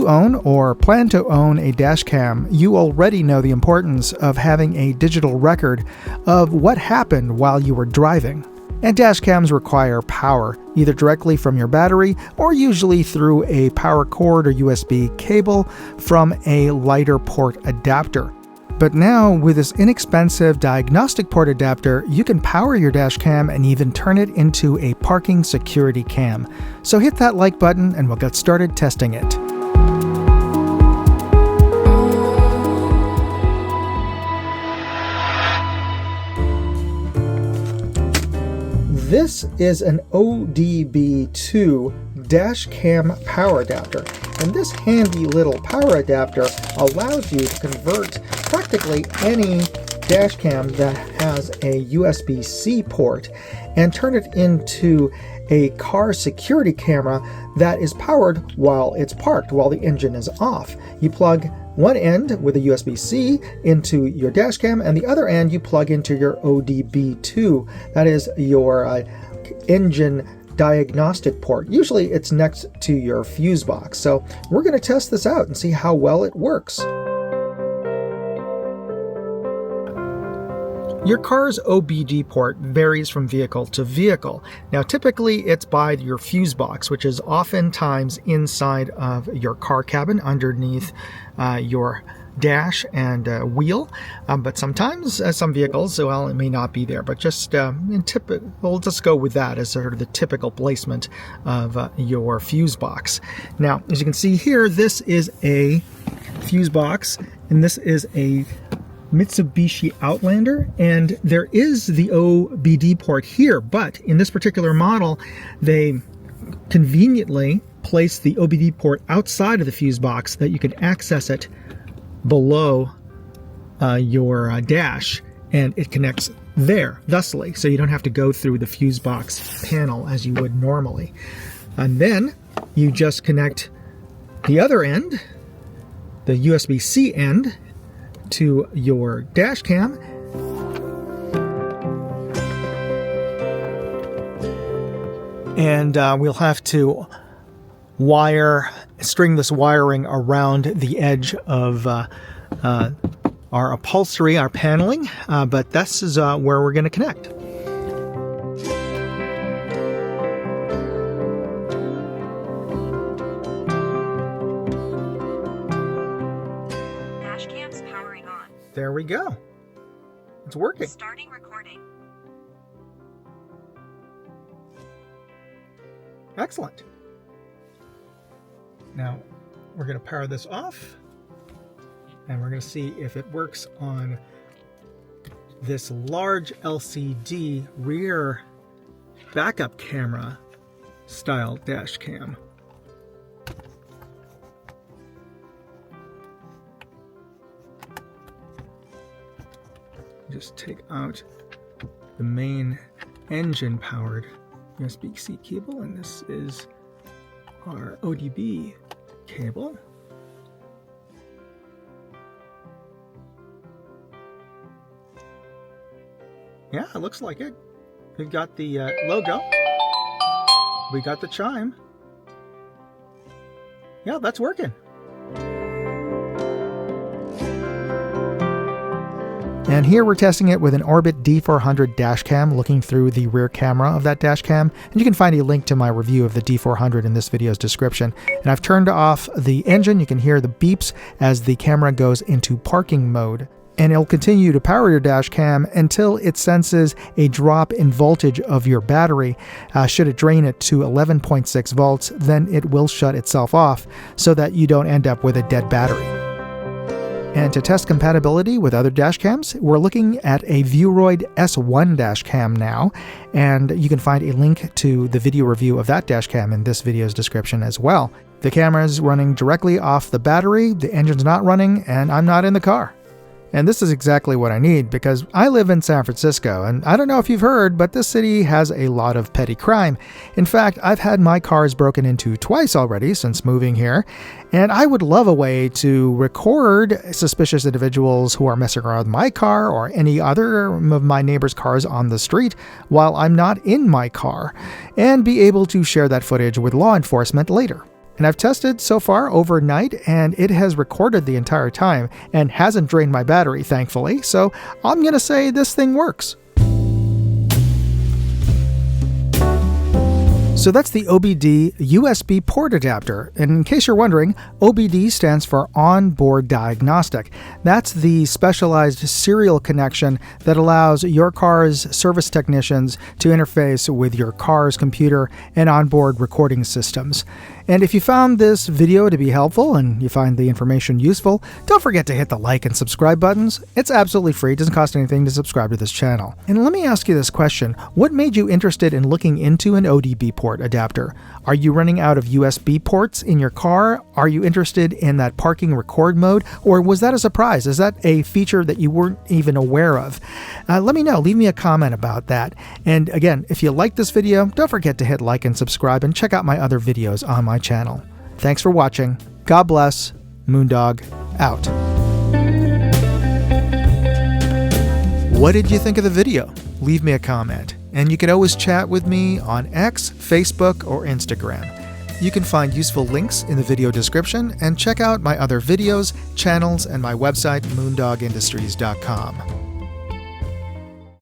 own or plan to own a dash cam, you already know the importance of having a digital record of what happened while you were driving. And dash cams require power, either directly from your battery or usually through a power cord or USB cable from a lighter port adapter. But now, with this inexpensive diagnostic port adapter, you can power your dash cam and even turn it into a parking security cam. So hit that like button and we'll get started testing it. This is an ODB2 dash cam power adapter, and this handy little power adapter allows you to convert practically any dash cam that has a USB-C port and turn it into a car security camera that is powered while it's parked, while the engine is off. You plug one end with a USB-C into your dash cam, and the other end you plug into your ODB2. That is your engine diagnostic port. Usually it's next to your fuse box. So we're going to test this out and see how well it works. Your car's OBD port varies from vehicle to vehicle. Now, typically it's by your fuse box, which is oftentimes inside of your car cabin underneath your dash and wheel, but sometimes some vehicles, well, it may not be there, but just we'll just go with that as sort of the typical placement of your fuse box. Now, as you can see here, this is a fuse box, and this is a Mitsubishi Outlander, and there is the OBD port here, but in this particular model, they conveniently place the OBD port outside of the fuse box that you can access it below your dash, and it connects there thusly, so you don't have to go through the fuse box panel as you would normally. And then you just connect the other end, the USB-C end, to your dash cam, and we'll have to string this wiring around the edge of our upholstery, our paneling, but this is where we're going to connect. There we go. It's working. Starting recording. Excellent. Now we're going to power this off, and we're going to see if it works on this large LCD rear backup camera style dash cam. Just take out the main engine powered USB-C cable, and this is our ODB cable. Yeah, it looks like it. We've got the logo. We got the chime. Yeah, that's working. And here we're testing it with an Orbit D400 dash cam, looking through the rear camera of that dash cam. And you can find a link to my review of the D400 in this video's description. And I've turned off the engine. You can hear the beeps as the camera goes into parking mode. And it'll continue to power your dash cam until it senses a drop in voltage of your battery. Should it drain it to 11.6 volts, then it will shut itself off so that you don't end up with a dead battery. And to test compatibility with other dash cams, we're looking at a Vuroid S1 dash cam now, and you can find a link to the video review of that dash cam in this video's description as well. The camera is running directly off the battery, the engine's not running, and I'm not in the car. And this is exactly what I need, because I live in San Francisco, and I don't know if you've heard, but this city has a lot of petty crime. In fact, I've had my cars broken into twice already since moving here, and I would love a way to record suspicious individuals who are messing around with my car or any other of my neighbor's cars on the street while I'm not in my car, and be able to share that footage with law enforcement later. And I've tested so far overnight, and it has recorded the entire time and hasn't drained my battery, thankfully, so I'm going to say this thing works. So that's the OBD USB port adapter. And in case you're wondering, OBD stands for Onboard Diagnostic. That's the specialized serial connection that allows your car's service technicians to interface with your car's computer and onboard recording systems. And if you found this video to be helpful and you find the information useful, don't forget to hit the like and subscribe buttons. It's absolutely free. It doesn't cost anything to subscribe to this channel. And let me ask you this question. What made you interested in looking into an ODB port adapter? Are you running out of USB ports in your car? Are you interested in that parking record mode? Or was that a surprise? Is that a feature that you weren't even aware of? Let me know. Leave me a comment about that. And again, if you like this video, don't forget to hit like and subscribe and check out my other videos on my channel. Thanks for watching. God bless. Moondog out. What did you think of the video? Leave me a comment. And you can always chat with me on X, Facebook, or Instagram. You can find useful links in the video description and check out my other videos, channels, and my website, moondogindustries.com.